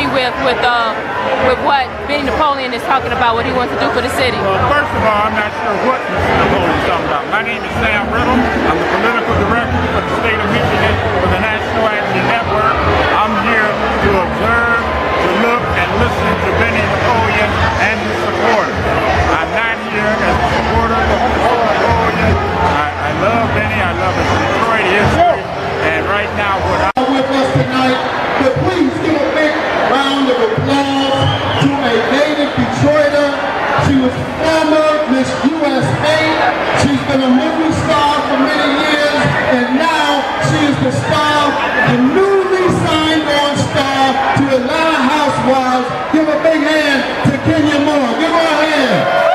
agree with what Benny Napoleon is talking about, what he wants to do for the city? Well, first of all, I'm not sure what Mr. Napoleon is talking about. My name is Sam Riddle. I'm the political director for the state of Michigan for the National Action Network. I'm here to observe, to look, and listen to Benny Napoleon and his supporters. I'm not here as a supporter of Mr. Napoleon. I love Benny. I love his Detroit history. And right now, what I'm with us tonight, but please give a big round of applause to a native Detroiter. She was former Miss USA. She's been a movie star for many years, and now she is the star, the newly signed on star to Atlanta Housewives. Give a big hand to Kenya Moore. Give her a hand.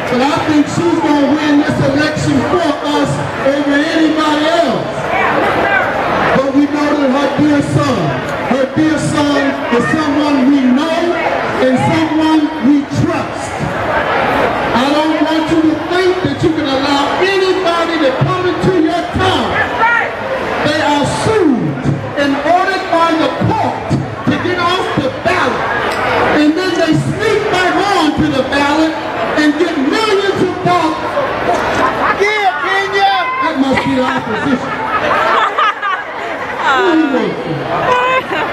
But I think she's going to win this election for us over anybody else. But we know that her dear son is someone we know and someone we trust. I don't want you to think that you can allow anybody to come into your town. They are sued and ordered by the court to get off the ballot. And then they sneak back on to the ballot and get millions of dollars. Yeah, Kenya! That must be the opposition.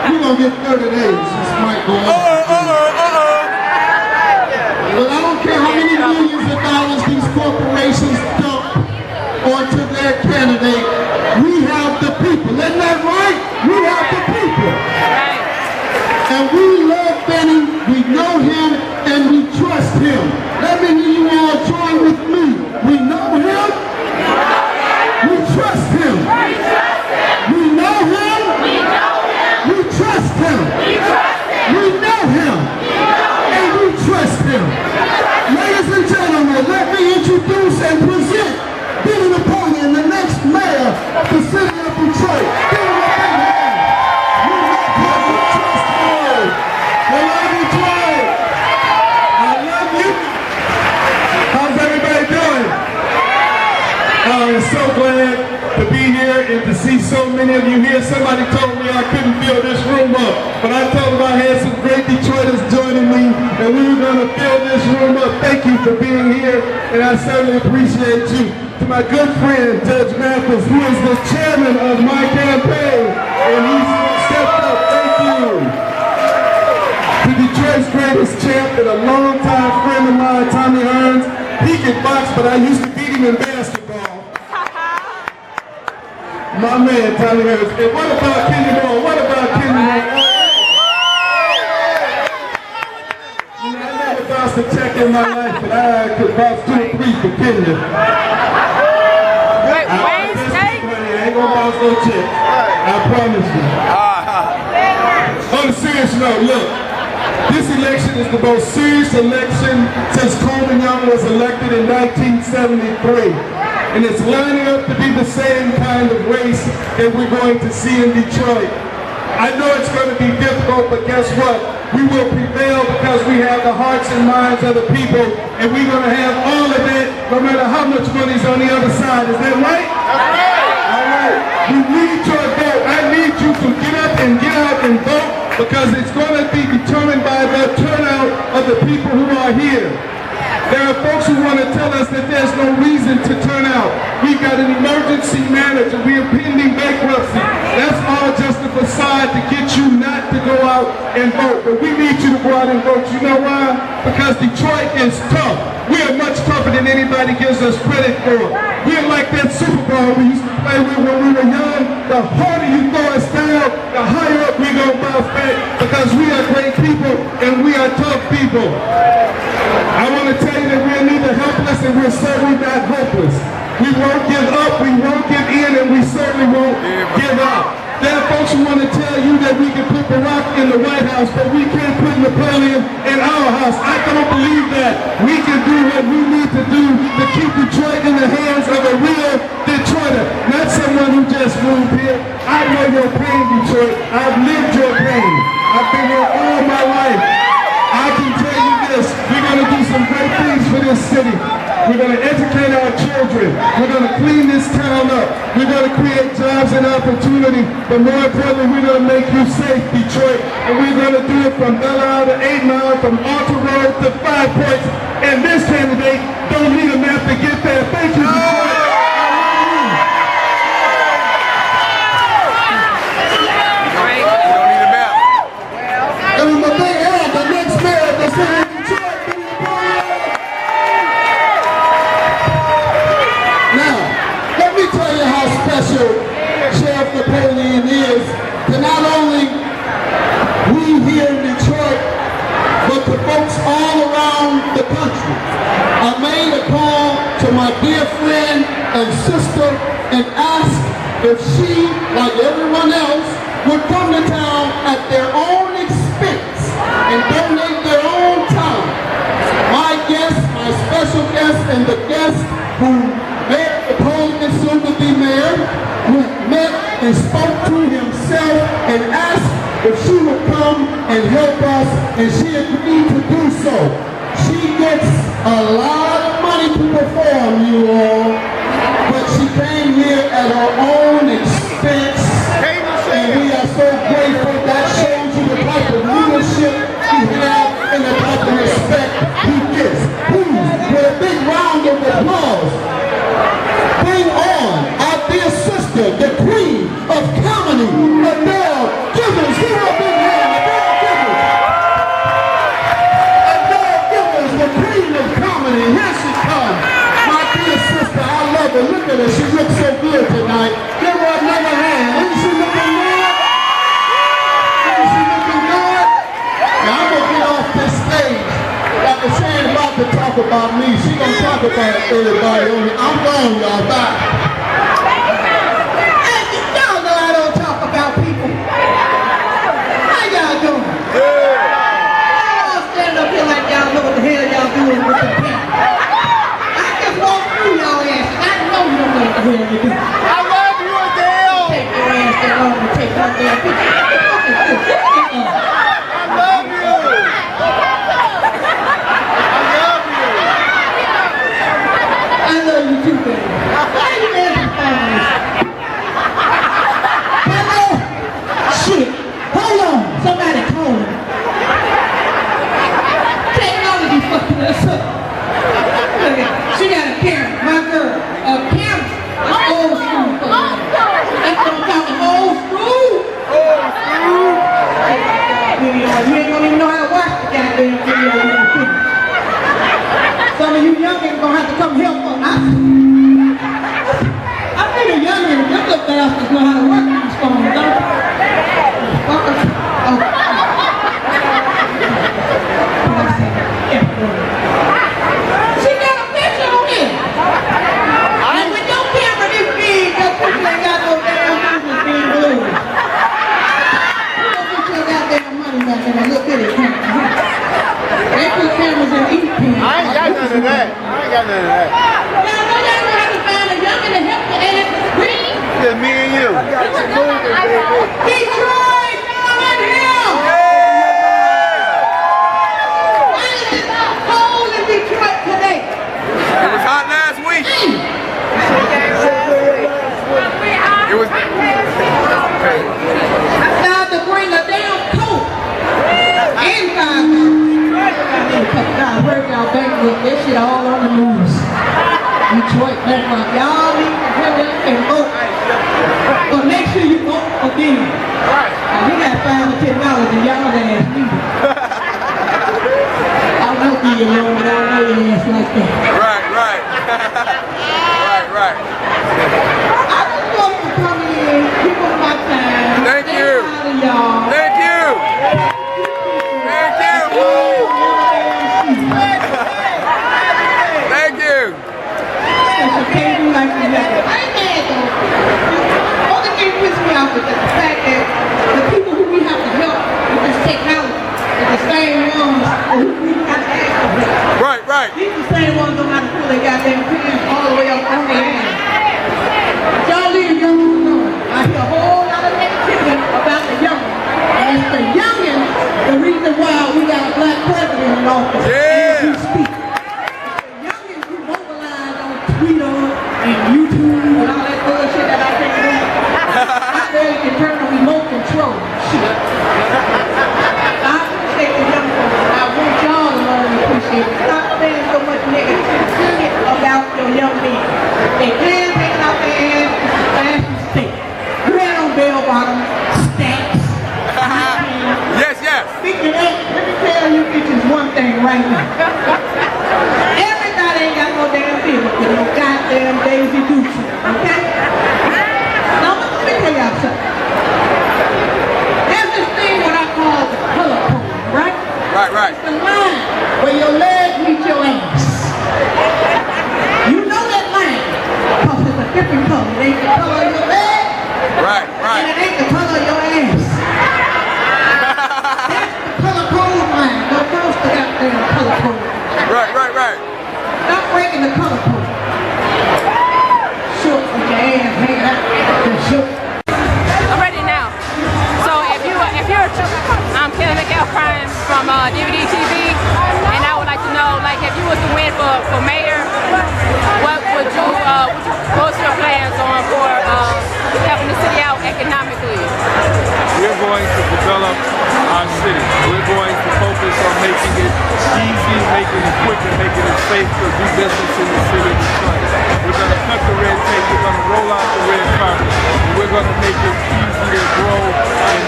You're going to get 30 days. This might go on. But I don't care how many millions of dollars these corporations dump onto their candidate. We have the people. Isn't that right? We have the people. And we love Benny. We know him and we trust him. Let me hear you all join with me. We know him. We trust him. We know him. We trust him. We know him. And we trust him. Ladies and gentlemen, let me introduce and present Benny Napoleon, the next mayor of the city of Detroit. Give him a big hand. We love him. We trust him. We love Detroit. I love you. How's everybody doing? I'm so glad to be here and to see so many of you here. Somebody told me I couldn't fill this room up, but I told them I had some great Detroiters joining me, and we were going to fill this room up. Thank you for being here, and I certainly appreciate you. To my good friend, Judge Mathis, who is the chairman of my campaign, and he's stepped up. Thank you. To Detroit's greatest champ and a longtime friend of mine, Tommy Hearns. He can box, but I used to beat him in basketball. My man, Tommy Hearns. And what about Kenya Moore? What about Kenya Moore? I never bounced a check in my life, but I could bounce 2 or 3 for Kenya. I ain't gonna bounce no check. I promise you. On a serious note, look, This election is the most serious election since Coleman Young was elected in 1973. And it's lining up to be the same kind of race that we're going to see in Detroit. I know it's going to be difficult, but guess what? We will prevail because we have the hearts and minds of the people, and we're going to have all of that no matter how much money's on the other side. Is that right? All right. We need your vote. I need you to get up and get out and vote because it's going to be determined by the turnout of the people who are here. There are folks who want to tell us that there's no reason to turn out. We've got an emergency manager. We are pending bankruptcy. That's all just a facade to get you not to go out and vote. But we need you to go out and vote. You know why? Because Detroit is tough. We are much tougher than anybody gives us credit for. We're like that Super Bowl we used to play with when we were young. The harder you throw us down, the higher up we're going to bounce back because we are great people and we are tough people. I want to tell you that we're neither helpless and we're certainly not hopeless. We won't give up, we won't give in, and we certainly won't give up. There are folks who want to tell you that we can put Barack in the White House, but we can't put Napoleon in our house. I don't believe that. We can do what we need to do to keep Detroit in the hands of a real Detroiter, not someone who just moved here. I know your pain, Detroit. I've lived your pain. I've been here all my life. I can tell you this, we're going to do some great things for this city. We're going to educate our children. We're going to clean this town up. We're going to create jobs and opportunity. But more importantly, we're going to make you safe, Detroit. And we're going to do it from Belle Isle to 8 Mile, from Alta Road to 5 Points. And this candidate don't need a map to get there. Thank you, Detroit. Sheriff Napoleon is to not only we here in Detroit, but to folks all around the country. I made a call to my dear friend and sister and asked if she, like everyone else, would come to town at their own expense and donate their own time. My guest, my special guest, and the guest who Mayor Napoleon is soon to be mayor, who met and spoke to himself and asked if she would come and help us, and she agreed to do so. She gets a lot of money to perform, you all, but she came here at her own expense, and we are so grateful. That shows you the type of leadership he has and the type of respect he gets. Please, with a big round of applause, bring on our dear sister, the queen of comedy, Adele Givens. Give her a big hand, Adele Givens, the queen of comedy. Here she comes. My dear sister, I love her. Look at her. She looks so good tonight. Give her another hand. Isn't she looking good? Isn't she looking good? Now I'm going to get off this stage. Like she ain't about to talk about me. She going to talk about everybody on here. I'm gone, y'all. Bye. Hey, y'all know I don't talk about people. How y'all doing? Y'all stand up here like y'all know what the hell y'all doing with the people. I just walked through y'all asses. I know you know what the hell you do. I love you, Adele. Take your ass that long to take one damn picture. I love you. I love you too, baby. Why you asking for this? Hello? Shit. Hold on. Somebody call me. Technology fucking us up. Look at, she got a camera. My girl. A camera. That's old school. That's what I'm talking. Old school. Old school. You ain't gonna even know how to watch the goddamn video. Some of you youngins gonna have to come help us. I think the youngins, them little bastards know how to work these phones, don't they? She got a picture on it. And with your camera this big, your picture ain't got no damn business being blue. You don't put your goddamn money back in a little bitty camera. none of that. Y'all know y'all gonna have to find a youngin' to help the ass scream. Just me and you. Detroit, y'all in here! Why is it cold in Detroit today? It was hot last week. It was. Now to bring a damn coat and 5 minutes. I heard y'all back with that shit all on the news. Detroit, y'all need to hurry up and vote. But make sure you vote again. We got $5 or $10 and y'all ass need it. I know you alone, but I know your ass like that. Right. Right. I just want to come in, give up my time. Thank you. Y'all. Thank you. Thank you. So can't do like we got it. I ain't mad though. Only thing pisses me off is the fact that the people who we have to help with this technology are the same ones who we got to ask for help. Right. These are the same ones who know how to pull their goddamn pants all the way up on their ass. Y'all leave the young people alone. I hear a whole lot of negativity about the youngin'. And it's the youngin' the reason why we got a black president in office. As we speak. Youngins who mobilize on Twitter and YouTube and all that bullshit that I think do. I barely can turn on remote control. Shit. I appreciate the young folks. I want y'all to learn to appreciate it. Stop saying so much negativity about your young men. They can take it out their ass as fast as stick. You had on bell bottom, stacks. Yes. Speaking of, let me tell you bitches one thing right now. Everybody ain't got no damn feeling with no goddamn Daisy Dukes, okay? Now let me tell y'all something. There's this thing what I call the color code, right? Right. It's the line where your legs meet your ass. You know that line because it's a different color. It ain't the color of your leg. Right. And it ain't the color of your ass. That's the color code line. No first the goddamn color code. Right. Stop breaking the color code. Short with your ass hanging out. Just short. I'm ready now. So if you're I'm Kelly McHale Prime from DVD TV, and I would like to know, like, if you was to win for mayor, what's your plans on for helping the city out economically? We're going to develop our city. We're going to focus on making it easy, making it quick, and making it safe to do business in the city of Detroit. We're going to cut the red tape. We're going to roll out the red carpet. And we're going to make it easy to grow and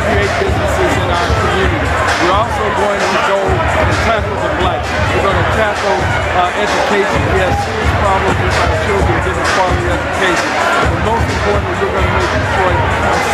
create businesses in our community. We're also going to go and tackle the black. We're going to tackle education. We have serious problems with our children getting quality education. But most importantly, we're going to make Detroit a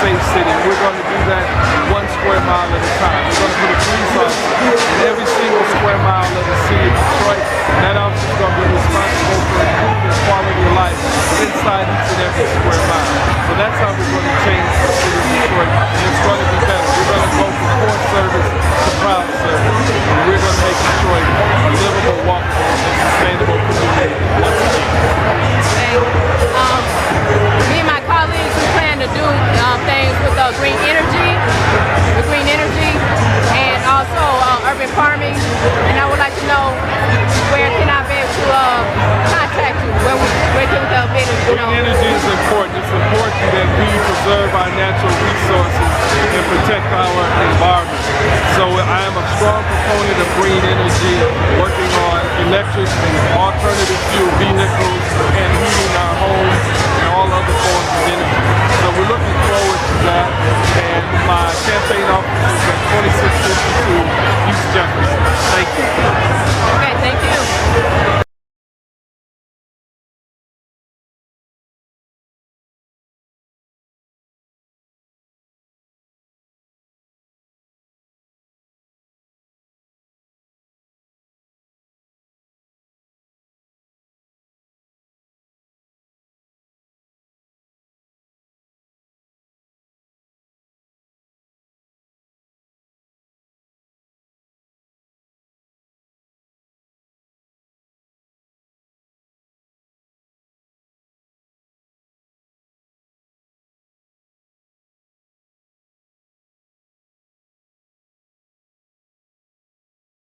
safe city. We're going to do that 1 square mile at a time. We're going to put a police officer in every single square mile of the city of Detroit. And that officer is going to be responsible for improving quality of life inside each and every square mile. So that's how we're going to change the city of Detroit. And it's going to be better. We're going to go from poor service to proud service. And we're going to make Detroit a livable, walkable, and sustainable community. Me and my colleagues, we plan to do things with green energy, and also urban farming. And I would like to know, where can I be able to contact you? Where can the business, Green energy is important. It's important that we preserve our natural resources and protect our environment. So I am a strong proponent of green energy, working on electric and alternative fuel vehicles and heating our homes and all other forms